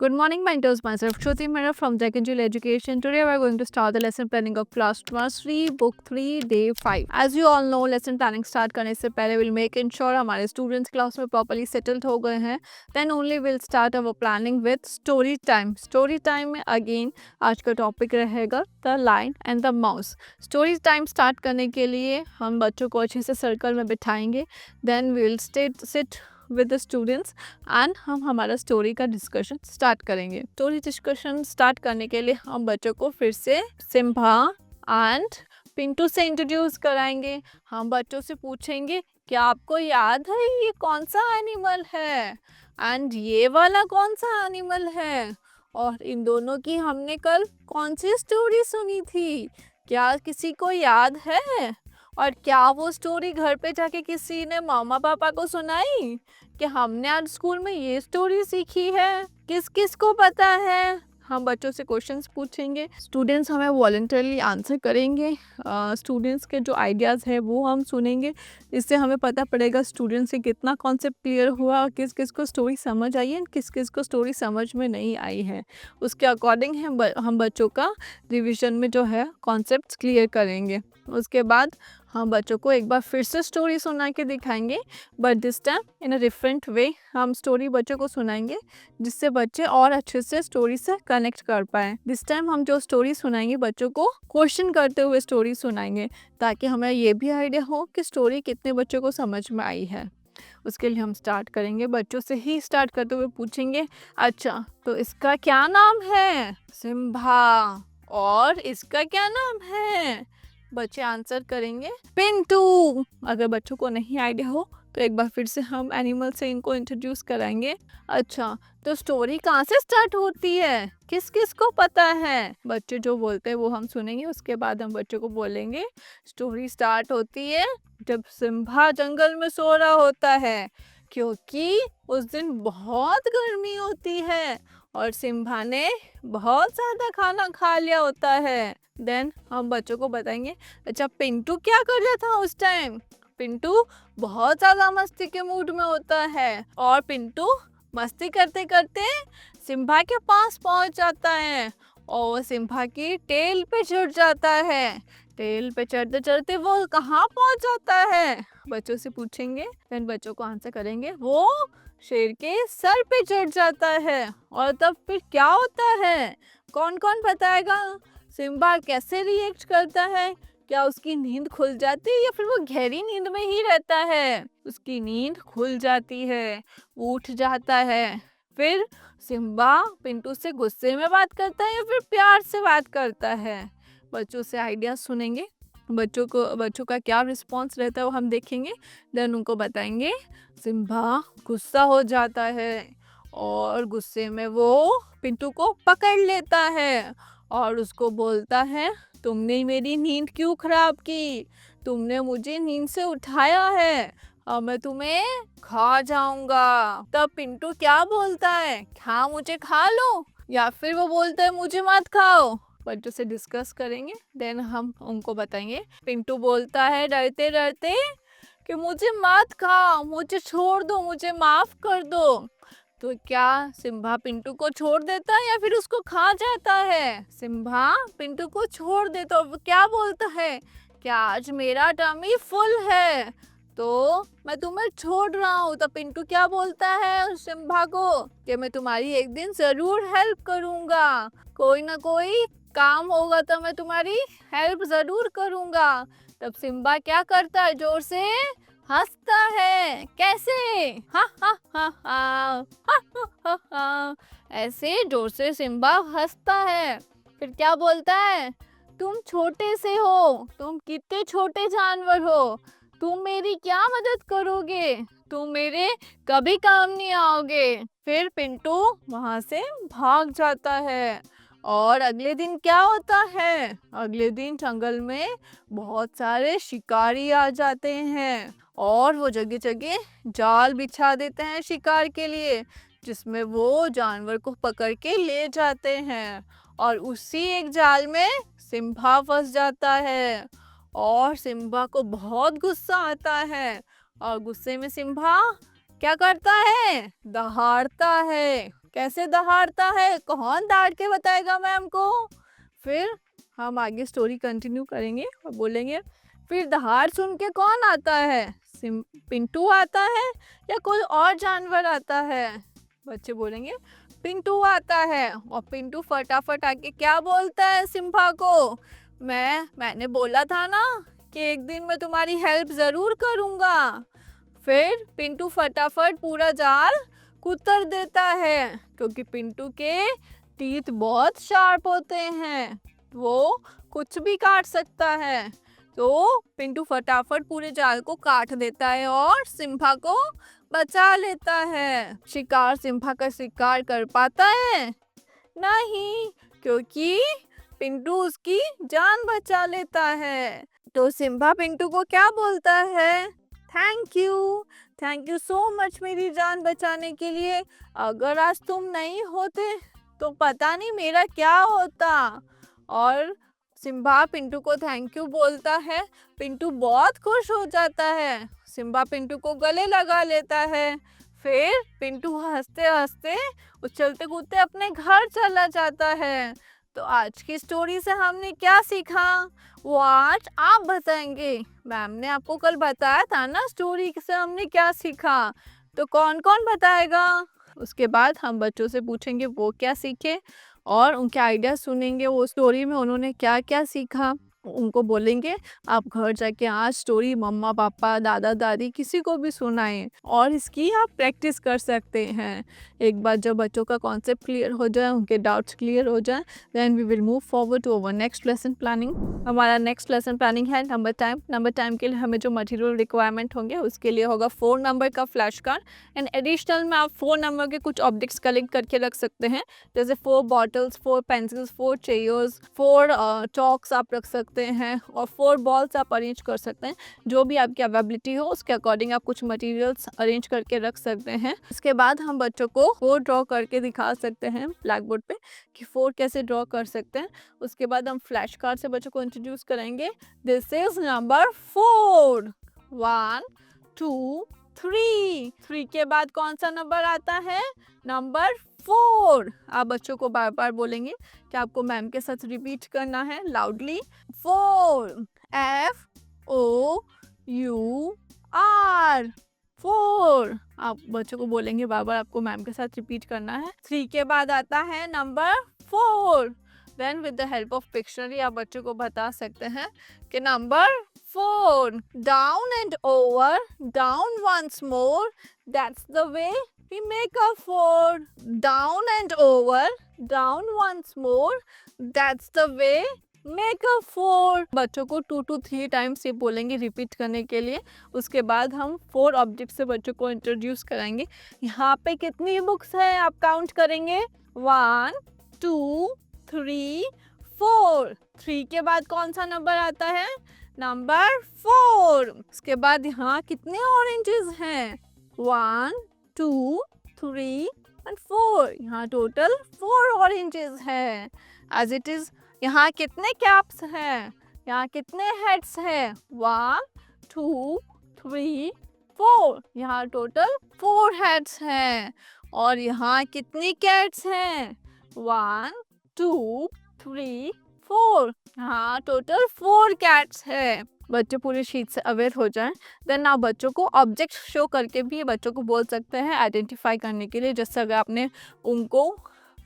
Good morning, mentors. Myself, Shruti Mehra from Jack and Jill Education. Today, we are going to start the lesson planning of class nursery, book 3, day 5. As you all know, lesson planning start करने से पहले we'll make ensure हमारे students class में properly settled हो गए हैं. Then only we'll start our planning with story time. Story time में again आज का topic रहेगा the lion and the mouse. Story time start करने के लिए हम बच्चों को अच्छे से सर्कल में बिठाएंगे. Then we will sit with the students and हम हमारा स्टोरी का डिस्कशन स्टार्ट करेंगे. स्टोरी डिस्कशन स्टार्ट करने के लिए हम बच्चों को फिर से सिम्बा एंड पिंटू से इंट्रोड्यूस कराएंगे. हम बच्चों से पूछेंगे क्या आपको याद है ये कौन सा एनिमल है एंड ये वाला कौन सा एनिमल है, और इन दोनों की हमने कल कौन सी स्टोरी सुनी थी, क्या किसी को याद है, और क्या वो स्टोरी घर पे जाके किसी ने मामा पापा को सुनाई कि हमने आज स्कूल में ये स्टोरी सीखी है, किस किस को पता है. हम बच्चों से क्वेश्चंस पूछेंगे, स्टूडेंट्स हमें वॉलंटरली आंसर करेंगे. स्टूडेंट्स के जो आइडियाज़ है वो हम सुनेंगे. इससे हमें पता पड़ेगा स्टूडेंट्स से कितना कॉन्सेप्ट क्लियर हुआ और किस किस को स्टोरी समझ आई है और किस किस को स्टोरी समझ में नहीं आई है. उसके अकॉर्डिंग हम बच्चों का रिविजन में जो है कॉन्सेप्ट क्लियर करेंगे. उसके बाद हम बच्चों को एक बार फिर से स्टोरी सुना के दिखाएंगे, but this time in a different way. हम स्टोरी बच्चों को सुनाएंगे जिससे बच्चे और अच्छे से स्टोरी से कनेक्ट कर पाएँ. दिस टाइम हम जो स्टोरी सुनाएंगे बच्चों को क्वेश्चन करते हुए स्टोरी सुनाएंगे ताकि हमें ये भी आइडिया हो कि स्टोरी कितने बच्चों को समझ में आई है. उसके लिए हम स्टार्ट करेंगे, बच्चों से ही स्टार्ट करते हुए पूछेंगे, अच्छा तो इसका क्या नाम है? सिम्बा. और इसका क्या नाम है? बच्चे आंसर करेंगे पिंटू. अगर बच्चों को नहीं आइडिया हो तो एक बार फिर से हम एनिमल से इनको इंट्रोड्यूस कराएंगे. अच्छा तो स्टोरी कहाँ से स्टार्ट होती है, किस किस को पता है? बच्चे जो बोलते हैं वो हम सुनेंगे. उसके बाद हम बच्चों को बोलेंगे स्टोरी स्टार्ट होती है जब सिम्बा जंगल में सो रहा होता है, क्योंकि उस दिन बहुत गर्मी होती है और सिम्बा ने बहुत ज़्यादा खाना खा लिया होता है. देन हम बच्चों को बताएंगे, अच्छा पिंटू क्या कर रहा था उस टाइम? पिंटू बहुत ज़्यादा मस्ती के मूड में होता है और पिंटू मस्ती करते करते सिम्बा के पास पहुंच जाता है और वो सिम्बा की टेल पे चढ़ जाता है. टेल पे चढ़ते चढ़ते वो कहाँ पहुंच जाता है? बच्चों से पूछेंगे. देन बच्चों को आंसर करेंगे वो शेर के सर पे चढ़ जाता है. और तब फिर क्या होता है, कौन कौन बताएगा? सिम्बा कैसे रिएक्ट करता है? क्या उसकी नींद खुल जाती है या फिर वो गहरी नींद में ही रहता है? उसकी नींद खुल जाती है, उठ जाता है. फिर सिम्बा पिंटू से गुस्से में बात करता है या फिर प्यार से बात करता है? बच्चों से आइडिया सुनेंगे. बच्चों का क्या रिस्पॉन्स रहता है वो हम देखेंगे. देन उनको बताएंगे सिम्बा गुस्सा हो जाता है और गुस्से में वो पिंटू को पकड़ लेता है और उसको बोलता है तुमने मेरी नींद क्यों खराब की, तुमने मुझे नींद से उठाया है, अब मैं तुम्हें खा जाऊंगा. तब पिंटू क्या बोलता है, क्या मुझे खा लो, या फिर वो बोलता है मुझे मत खाओ? बच्चों से डिस्कस करेंगे. देन हम उनको बताएंगे. पिंटू बोलता है डरते डरते कि मुझे मत खाओ, मुझे छोड़ दो, मुझे माफ कर दो. तो क्या सिम्बा पिंटू को छोड़ देता है या फिर उसको खा जाता है? सिम्बा पिंटू को छोड़ देता है. क्या बोलता है, क्या आज मेरा टमी फुल है तो मैं तुम्हें छोड़ रहा हूँ. तो पिंटू क्या बोलता है सिम्बा को कि मैं तुम्हारी एक दिन जरूर हेल्प करूँगा, कोई ना कोई काम होगा तो मैं तुम्हारी हेल्प जरूर करूँगा. तब सिम्बा क्या करता है, जोर से हंसता है. कैसे? हा हा हा हा हा हा हा. ऐसे जोर से सिम्बा हंसता है. फिर क्या बोलता है, तुम छोटे से हो, तुम कितने छोटे जानवर हो, तुम मेरी क्या मदद करोगे, तुम मेरे कभी काम नहीं आओगे. फिर पिंटू वहां से भाग जाता है. और अगले दिन क्या होता है, अगले दिन जंगल में बहुत सारे शिकारी आ जाते हैं और वो जगह जगह जाल बिछा देते हैं शिकार के लिए, जिसमें वो जानवर को पकड़ के ले जाते हैं. और उसी एक जाल में सिम्बा फंस जाता है और सिम्बा को बहुत गुस्सा आता है. और गुस्से में सिम्बा क्या करता है, दहाड़ता है. कैसे दहाड़ता है, कौन दहाड़ के बताएगा मैम को। फिर हम आगे स्टोरी कंटिन्यू करेंगे और बोलेंगे फिर दहाड़ सुन के कौन आता है, पिंटू आता है या कोई और जानवर आता है। बच्चे बोलेंगे पिंटू आता है, और पिंटू फटाफट आके क्या बोलता है सिम्बा को, मैंने बोला था ना कि एक दिन मैं तुम्हारी हेल्प ज़रूर करूँगा। फिर पिंटू फटाफट पूरा जाल कुतर देता है, क्योंकि पिंटू के टीथ बहुत शार्प होते हैं, वो कुछ भी काट सकता है। तो पिंटू फटाफट पूरे जाल को काट देता है और सिम्बा को बचा लेता है। सिम्बा का शिकार कर पाता है नहीं, क्योंकि पिंटू उसकी जान बचा लेता है। तो सिम्बा पिंटू को क्या बोलता है, थैंक यू सो मच मेरी जान बचाने के लिए। अगर आज तुम नहीं होते तो पता नहीं मेरा क्या होता। और सिम्बा पिंटू को थैंक यू बोलता है। पिंटू बहुत खुश हो जाता है, सिम्बा पिंटू को गले लगा लेता है। फिर पिंटू हंसते हंसते उछलते कूदते अपने घर चला जाता है। तो आज की स्टोरी से हमने क्या सीखा वो आज आप बताएंगे। मैम ने आपको कल बताया था ना स्टोरी से हमने क्या सीखा, तो कौन कौन बताएगा। उसके बाद हम बच्चों से पूछेंगे वो क्या सीखे और उनके आइडिया सुनेंगे, वो स्टोरी में उन्होंने क्या क्या सीखा। उनको बोलेंगे आप घर जाके आज स्टोरी मम्मा पापा दादा दादी किसी को भी सुनाएं, और इसकी आप प्रैक्टिस कर सकते हैं। एक बार जब बच्चों का कॉन्सेप्ट क्लियर हो जाए, उनके डाउट्स क्लियर हो जाए, then we will move forward to our next lesson planning. हमारा नेक्स्ट लेसन प्लानिंग है नंबर टाइम के लिए हमें जो मटेरियल रिक्वायरमेंट होंगे उसके लिए होगा 4 नंबर का फ्लैश कार्ड, एंड एडिशनल में आप 4 नंबर के कुछ ऑब्जेक्ट्स कलेक्ट करके रख सकते हैं, जैसे 4 बॉटल्स, 4 पेंसिल्स, 4 चेयर्स, 4 चॉक्स आप रख सकते हैं, और 4 बॉल्स आप अरेंज कर सकते हैं। जो भी आपकी अवेलेबिलिटी हो उसके अकॉर्डिंग आप कुछ मटेरियल्स अरेंज करके रख सकते हैं। इसके बाद हम बच्चों को 4 ड्रॉ करके दिखा सकते हैं ब्लैक बोर्ड पे कि 4 कैसे ड्रॉ कर सकते हैं। उसके बाद हम फ्लैश कार्ड से बच्चों को इंट्रोड्यूस करेंगे। दिस इज नंबर 4, 1 2 3 के बाद कौन सा नंबर आता है, नंबर 4। आप बच्चों को बार बार बोलेंगे कि आपको मैम के साथ रिपीट करना है लाउडली, 4 FOUR 4। आप बच्चों को बोलेंगे बार बार, आपको मैम के साथ रिपीट करना है। 3 के बाद आता है number 4। Then with the help of pictionary आप बच्चों को बता सकते हैं कि number 4 down and over, down once more, that's the way we make a 4, down and over, down once more, that's the way make a 4। बच्चों को 2 to 3 times ये बोलेंगे रिपीट करने के लिए। उसके बाद हम 4 ऑब्जेक्ट से बच्चों को इंट्रोड्यूस कराएंगे। यहाँ पे कितनी बुक्स है आप काउंट करेंगे, 1 2 3 4। 3 के बाद कौन सा नंबर आता है, नंबर 4। उसके बाद यहाँ कितने ऑरेंजेस हैं, 1 2 3 and 4। यहाँ टोटल 4 ऑरेंजेस है। एज इट इज यहाँ कितने कैप्स हैं, यहाँ कितने हेड्स हैं, 1 2 3 4। यहाँ टोटल 4 हेड्स हैं। और यहाँ कितनी कैट्स हैं, 1 2 3 4। यहाँ टोटल 4 कैट्स है। बच्चे पूरी शीट से अवेयर हो जाएं, देन आप बच्चों को ऑब्जेक्ट शो करके भी बच्चों को बोल सकते हैं आइडेंटिफाई करने के लिए। जैसे अगर आपने उनको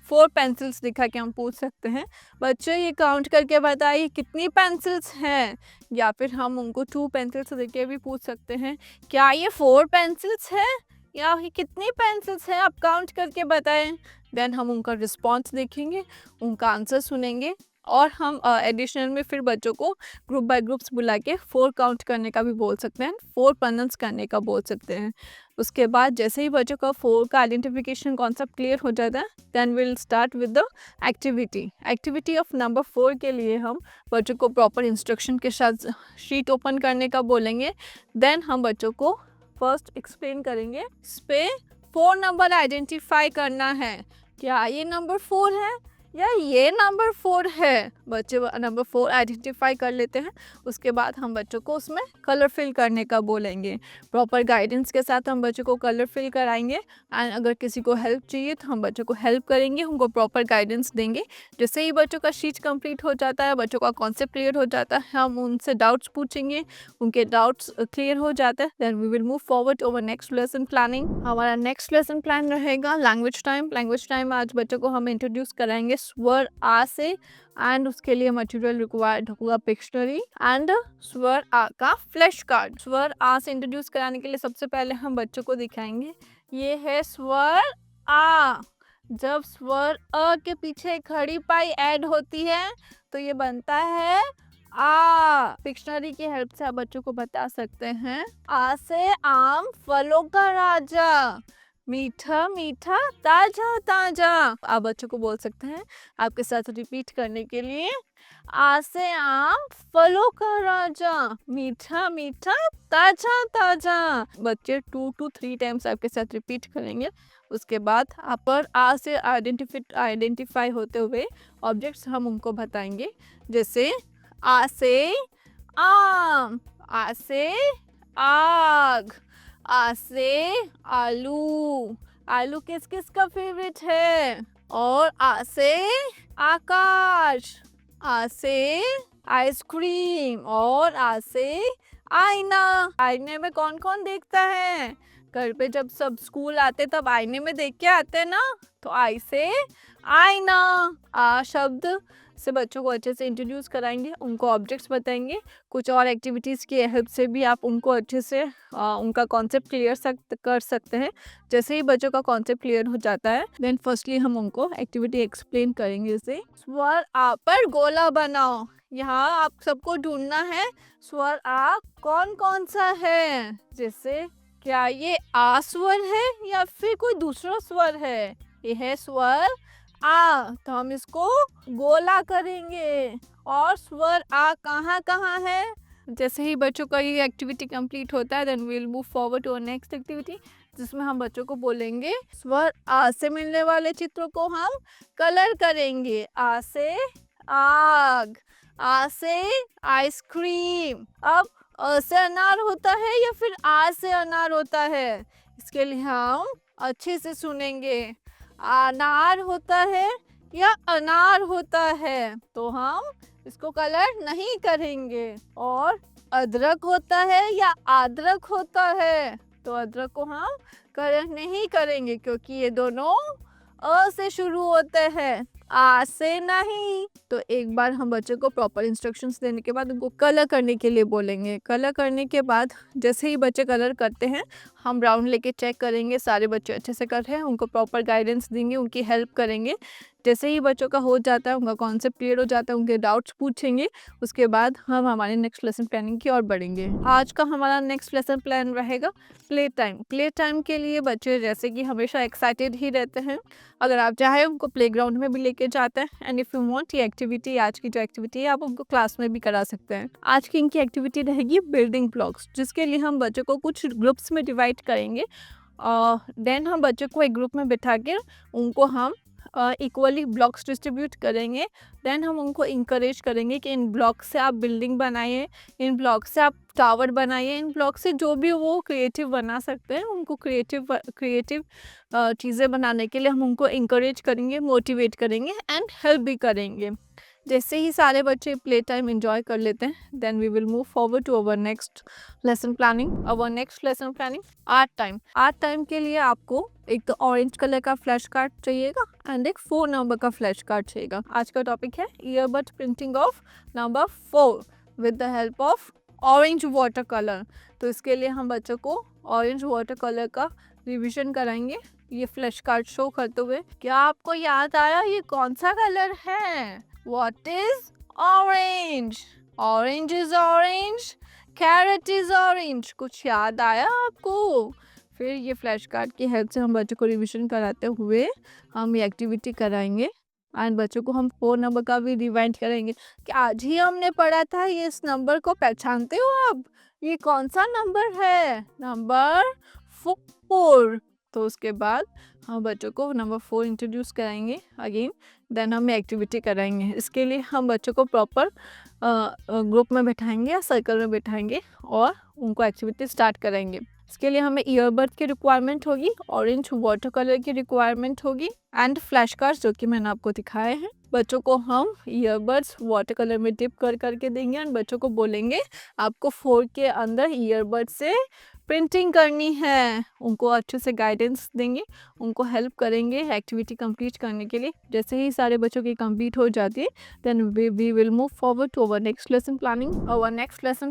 4 पेंसिल्स दिखा के हम पूछ सकते हैं बच्चों ये काउंट करके बताइए कितनी पेंसिल्स हैं, या फिर हम उनको 2 पेंसिल्स देके भी पूछ सकते हैं क्या ये 4 पेंसिल्स है या ये कितनी पेंसिल्स हैं, आप काउंट करके बताएं। देन हम उनका रिस्पॉन्स देखेंगे, उनका आंसर सुनेंगे, और हम एडिशनल में फिर बच्चों को ग्रुप बाय ग्रुप्स बुला के 4 काउंट करने का भी बोल सकते हैं, 4 प्रोनाउंस करने का बोल सकते हैं। उसके बाद जैसे ही बच्चों का 4 का आइडेंटिफिकेशन कॉन्सेप्ट क्लियर हो जाता है, then will start with the activity of number 4 के लिए हम बच्चों को प्रॉपर इंस्ट्रक्शन के साथ शीट ओपन करने का बोलेंगे। देन हम बच्चों को फर्स्ट एक्सप्लेन करेंगे, इस पे 4 नंबर आइडेंटिफाई करना है, क्या ये नंबर 4 है या ये नंबर 4 है, बच्चे नंबर 4 आइडेंटिफाई कर लेते हैं। उसके बाद हम बच्चों को उसमें कलर फिल करने का बोलेंगे। प्रॉपर गाइडेंस के साथ हम बच्चों को कलर फिल कराएंगे एंड अगर किसी को हेल्प चाहिए तो हम बच्चों को हेल्प करेंगे, उनको प्रॉपर गाइडेंस देंगे। जैसे ही बच्चों का शीट कंप्लीट हो जाता है, बच्चों का कॉन्सेप्ट क्लियर हो जाता है, हम उनसे डाउट्स पूछेंगे, उनके डाउट्स क्लियर हो जाते हैं, then we will move forward to our next lesson planning. हमारा नेक्स्ट लेसन प्लान रहेगा लैंग्वेज टाइम। लैंग्वेज टाइम आज बच्चों को हम इंट्रोड्यूस कराएंगे स्वर आ से एंड उसके लिए मटेरियल रिक्वायर्ड होगा पिक्शनरी एंड स्वर आ का फ्लैश कार्ड। स्वर आ से इंट्रोड्यूस कराने के लिए सबसे पहले हम बच्चों को दिखाएंगे, ये है स्वर आ। जब स्वर अ के पीछे खड़ी पाई ऐड होती है तो ये बनता है आ। पिक्शनरी की हेल्प से आप बच्चों को बता सकते हैं, आ से आम फलों का राजा, मीठा मीठा ताजा ताजा। आप बच्चों को बोल सकते हैं आपके साथ रिपीट करने के लिए, आ से आम फलों का राजा, मीठा मीठा ताजा ताजा। बच्चे 2 to 3 टाइम्स आपके साथ रिपीट करेंगे। उसके बाद आप पर आ से आइडेंटिफाई होते हुए ऑब्जेक्ट्स हम उनको बताएंगे। जैसे आ से आम, आ से आग, आ से आलू। आलू किस किस का फेवरेट है? और आ से आकाश, आ से आइसक्रीम और आ से आईना। आईने में कौन कौन देखता है? घर पे जब सब स्कूल आते तब आईने में देख के आते हैं ना, तो आई से आईना। आ शब्द से बच्चों को अच्छे से इंट्रोड्यूस कराएंगे, उनको ऑब्जेक्ट्स बताएंगे। कुछ और एक्टिविटीज़ की हेल्प से भी आप उनको अच्छे से उनका कॉन्सेप्ट क्लियर कर सकते हैं। जैसे ही बच्चों का कॉन्सेप्ट क्लियर हो जाता है देन फर्स्टली हम उनको एक्टिविटी एक्सप्लेन करेंगे। जैसे स्वर आ पर गोला बनाओ। यहाँ आप सबको ढूंढना है स्वर आ कौन कौन सा है। जैसे क्या ये आ स्वर है या फिर कोई दूसरा स्वर है? ये है स्वर आ, तो हम इसको गोला करेंगे। और स्वर आ कहाँ कहाँ है? जैसे ही बच्चों का ये एक्टिविटी कंप्लीट होता है then we will move forward to next activity, जिसमें हम बच्चों को बोलेंगे स्वर आ से मिलने वाले चित्रों को हम कलर करेंगे। आ से आग, आ से आइसक्रीम। अब अ से अनार होता है या फिर आ से अनार होता है? इसके लिए हम अच्छे से सुनेंगे, अनार होता है या अनार होता है, तो हम इसको कलर नहीं करेंगे। और अदरक होता है या अदरक होता है, तो अदरक को हम कलर नहीं करेंगे क्योंकि ये दोनों अ से शुरू होते हैं, आ से नहीं। तो एक बार हम बच्चे को प्रॉपर इंस्ट्रक्शंस देने के बाद उनको कलर करने के लिए बोलेंगे। कलर करने के बाद जैसे ही बच्चे कलर करते हैं हम राउंड लेके चेक करेंगे सारे बच्चे अच्छे से कर रहे हैं, उनको प्रॉपर गाइडेंस देंगे, उनकी हेल्प करेंगे। जैसे ही बच्चों का हो जाता है, उनका कॉन्सेप्ट क्लियर हो जाता है, उनके डाउट्स पूछेंगे, उसके बाद हम हमारे नेक्स्ट लेसन प्लानिंग की ओर बढ़ेंगे। आज का हमारा नेक्स्ट लेसन प्लान रहेगा प्ले टाइम। प्ले टाइम के लिए बच्चे जैसे कि हमेशा एक्साइटेड ही रहते हैं, अगर आप चाहें उनको प्लेग्राउंड में भी लेके जाते हैं एंड इफ़ यू वांट ये एक्टिविटी, आज की जो एक्टिविटी है आप उनको क्लास में भी करा सकते हैं। आज की इनकी एक्टिविटी रहेगी बिल्डिंग ब्लॉक्स, जिसके लिए हम बच्चों को कुछ ग्रुप्स में डिवाइड करेंगे। देन हम बच्चों को एक ग्रुप में बिठा के उनको हम इक्वली ब्लॉक्स डिस्ट्रीब्यूट करेंगे। देन हम उनको इंकरेज करेंगे कि इन ब्लॉक से आप बिल्डिंग बनाइए, इन ब्लॉक से आप टावर बनाइए, इन ब्लॉक से जो भी वो क्रिएटिव बना सकते हैं उनको क्रिएटिव चीज़ें बनाने के लिए हम उनको इंकरेज करेंगे, मोटिवेट करेंगे एंड हेल्प भी करेंगे। जैसे ही सारे बच्चे प्ले टाइम एंजॉय कर लेते हैं then we will move forward to our next lesson planning. Our next lesson planning art time. Art time के लिए आपको एक तो ऑरेंज कलर का फ्लैश कार्ड चाहिएगा एंड एक 4 नंबर का फ्लैश कार्ड चाहिएगा। आज का टॉपिक है earbud printing of number 4 with the help of orange water colour. तो इसके लिए हम बच्चों को ऑरेंज वाटर कलर का रिविजन कराएंगे ये फ्लैश कार्ड शो करते हुए। क्या आपको याद आया ये कौन सा कलर है? What is orange? Orange is orange. Carrot is orange. कुछ याद आया आपको? फिर ये फ्लैश कार्ड की हेल्प से हम बच्चों को रिविजन कराते हुए हम ये एक्टिविटी कराएंगे एंड बच्चों को हम 4 नंबर का भी रिवाइंड करेंगे कि आज ही हमने पढ़ा था, ये इस नंबर को पहचानते हो आप? ये कौन सा नंबर है? नंबर 4। तो उसके बाद हम बच्चों को नंबर 4 इंट्रोड्यूस कराएंगे अगेन, देन हम एक्टिविटी कराएंगे। इसके लिए हम बच्चों को प्रॉपर ग्रुप में बैठाएंगे या सर्कल में बैठाएंगे और उनको एक्टिविटी स्टार्ट कराएंगे। इसके लिए हमें ईयरबड की रिक्वायरमेंट होगी, ऑरेंज वाटर कलर की रिक्वायरमेंट होगी एंड फ्लैश कार्ड्स जो कि मैंने आपको दिखाए हैं। बच्चों को हम ईयरबड्स वाटर कलर में डिप कर करके देंगे एंड बच्चों को बोलेंगे आपको 4 के अंदर ईयरबड से प्रिंटिंग करनी है। उनको अच्छे से गाइडेंस देंगे, उनको हेल्प करेंगे एक्टिविटी कंप्लीट करने के लिए। जैसे ही सारे बच्चों की कंप्लीट हो जाती है then we will move forward to our next lesson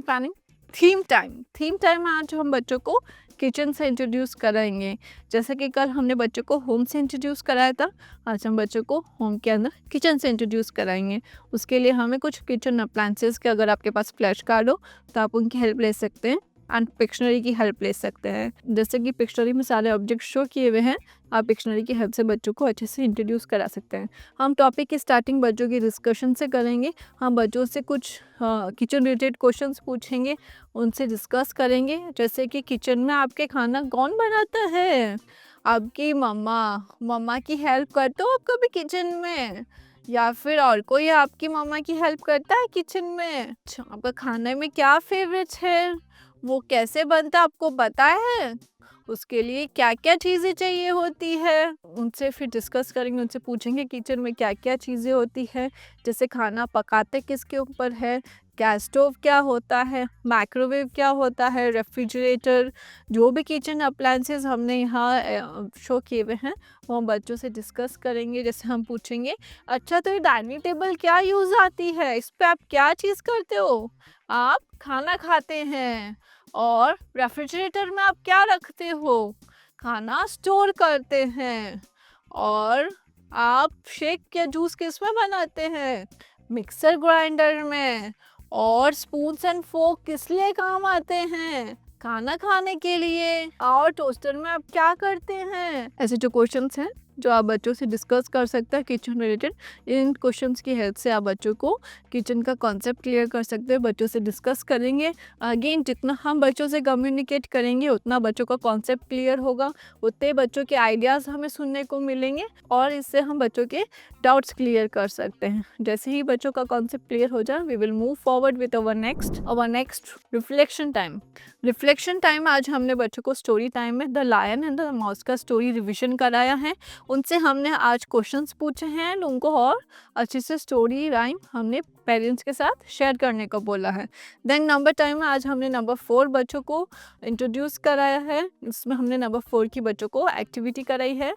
planning. Theme time में आज हम बच्चों को किचन से इंट्रोड्यूस कराएंगे। जैसे कि कल हमने बच्चों को होम से इंट्रोड्यूस कराया था, आज हम बच्चों को होम के अंदर किचन से इंट्रोड्यूस कराएंगे। उसके लिए हमें कुछ किचन अप्लायंसेस के, अगर आपके पास फ्लैश कार्ड हो तो आप उनकी हेल्प ले सकते हैं एंड पिक्शनरी की हेल्प ले सकते हैं। जैसे कि पिक्शनरी में सारे ऑब्जेक्ट शो किए हुए हैं, आप पिक्शनरी की हेल्प से बच्चों को अच्छे से इंट्रोड्यूस करा सकते हैं। हम टॉपिक की स्टार्टिंग बच्चों की डिस्कशन से करेंगे। हम बच्चों से कुछ किचन रिलेटेड क्वेश्चंस पूछेंगे, उनसे डिस्कस करेंगे। जैसे कि किचन में आपके खाना कौन बनाता है? आपकी मम्मा की हेल्प करते हो आप कभी किचन में, या फिर और कोई आपकी मम्मा की हेल्प करता है किचन में? अच्छा, आपका खाने में क्या फेवरेट है, वो कैसे बनता आपको पता है? उसके लिए क्या क्या चीज़ें चाहिए होती है? उनसे फिर डिस्कस करेंगे, उनसे पूछेंगे किचन में क्या क्या चीज़ें होती है, जैसे खाना पकाते किसके ऊपर है, गैस स्टोव क्या होता है, माइक्रोवेव क्या होता है, रेफ्रिजरेटर, जो भी किचन अप्लायंसेस हमने यहाँ शो किए हुए हैं वो हम बच्चों से डिस्कस करेंगे। जैसे हम पूछेंगे अच्छा तो ये डाइनिंग टेबल क्या यूज़ आती है, इस पर आप क्या चीज़ करते हो? आप खाना खाते हैं। और रेफ्रिजरेटर में आप क्या रखते हो? खाना स्टोर करते हैं। और आप शेक या जूस किस में बनाते हैं? मिक्सर ग्राइंडर में। और स्पून्स एंड फोर्क किस लिए काम आते हैं? खाना खाने के लिए। और टोस्टर में आप क्या करते हैं? ऐसे जो क्वेश्चंस हैं जो आप बच्चों से डिस्कस कर सकते हैं किचन रिलेटेड, इन क्वेश्चंस की हेल्प से आप बच्चों को किचन का कॉन्सेप्ट क्लियर कर सकते हैं। बच्चों से डिस्कस करेंगे। अगेन जितना हम बच्चों से कम्युनिकेट करेंगे उतना बच्चों का कॉन्सेप्ट क्लियर होगा, उतने बच्चों के आइडियाज़ हमें सुनने को मिलेंगे और इससे हम बच्चों के डाउट्स क्लियर कर सकते हैं। जैसे ही बच्चों का कॉन्सेप्ट क्लियर हो जाए we will move forward with our next reflection time. आज हमने बच्चों को स्टोरी टाइम में the lion and the mouse का स्टोरी रिविजन कराया है। उनसे हमने आज क्वेश्चंस पूछे हैं एंड उनको और अच्छे से स्टोरी राइम हमने पेरेंट्स के साथ शेयर करने को बोला है। देन नंबर टाइम में आज हमने नंबर 4 बच्चों को इंट्रोड्यूस कराया है, इसमें हमने नंबर 4 की बच्चों को एक्टिविटी कराई है।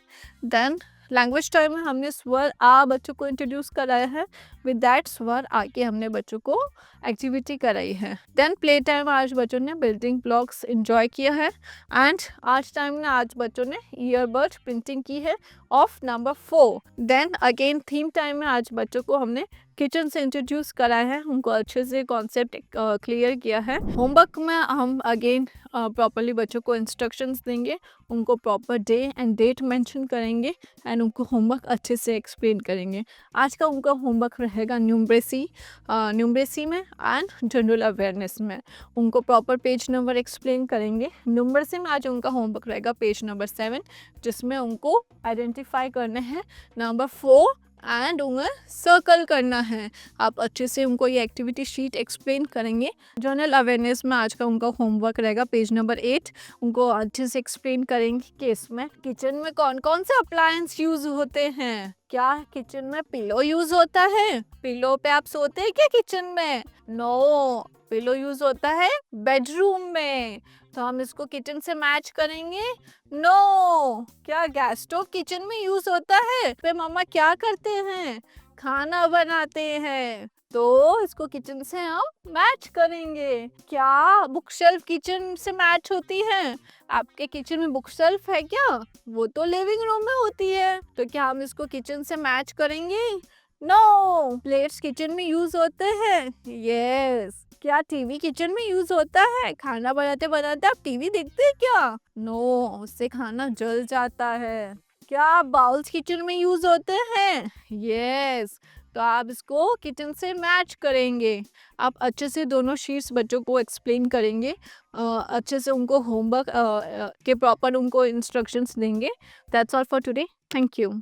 देन लैंग्वेज टाइम में हमने स्वर आ बच्चों को इंट्रोड्यूस कराया है, विद दैट स्वर आ के हमने बच्चों को एक्टिविटी कराई है। देन प्ले टाइम आज बच्चों ने बिल्डिंग ब्लॉक्स एंजॉय किया है एंड आज बच्चों ने ईयरबड प्रिंटिंग की है of number 4। Then again theme time में आज बच्चों को हमने किचन से इंट्रोड्यूस कराया है, उनको अच्छे से कॉन्सेप्ट क्लियर किया है। होमवर्क में हम अगेन प्रॉपरली बच्चों को इंस्ट्रक्शंस देंगे, उनको proper day and date mention करेंगे एंड उनको होमवर्क अच्छे से एक्सप्लेन करेंगे। आज का उनका होमवर्क रहेगा न्यूमरेसी में एंड जनरल अवेयरनेस में। उनको प्रॉपर पेज नंबर एक्सप्लेन करेंगे। न्यूमरेसी में आज उनका होमवर्क रहेगा पेज नंबर 7, जिसमें उनको आइडेंटिफाई करना है नंबर 4 एंड उन्हें सर्कल करना है। आप अच्छे से उनको ये एक्टिविटी शीट एक्सप्लेन करेंगे। जनरल अवेयरनेस में आज का उनका होमवर्क रहेगा पेज नंबर 8, उनको अच्छे से एक्सप्लेन करेंगे कि इसमें किचन में कौन कौन से अप्लायंस यूज होते हैं। क्या किचन में पिलो यूज होता है? पिलो पे आप सोते हैं क्या किचन में? नो, पिलो यूज होता है बेडरूम में। तो हम इसको किचन से मैच करेंगे। नो, क्या गैस स्टोव किचन में यूज होता है? पे मम्मा क्या करते हैं? खाना बनाते हैं। तो इसको किचन से हम मैच करेंगे। क्या बुक शेल्फ किचन से मैच होती है? आपके किचन में बुक शेल्फ है क्या? वो तो लिविंग रूम में होती है। तो क्या हम इसको किचन से मैच करेंगे? नो। प्लेट्स किचन में यूज होते हैं? यस। क्या टीवी किचन में यूज होता है? खाना बनाते बनाते आप टीवी देखते हैं क्या? नो, उससे खाना जल जाता है। क्या बाउल्स किचन में यूज होते हैं? यस। तो आप इसको किचन से मैच करेंगे। आप अच्छे से दोनों शीट्स बच्चों को एक्सप्लेन करेंगे, अच्छे से उनको होमवर्क के प्रॉपर उनको इंस्ट्रक्शंस देंगे। That's all for today. Thank you.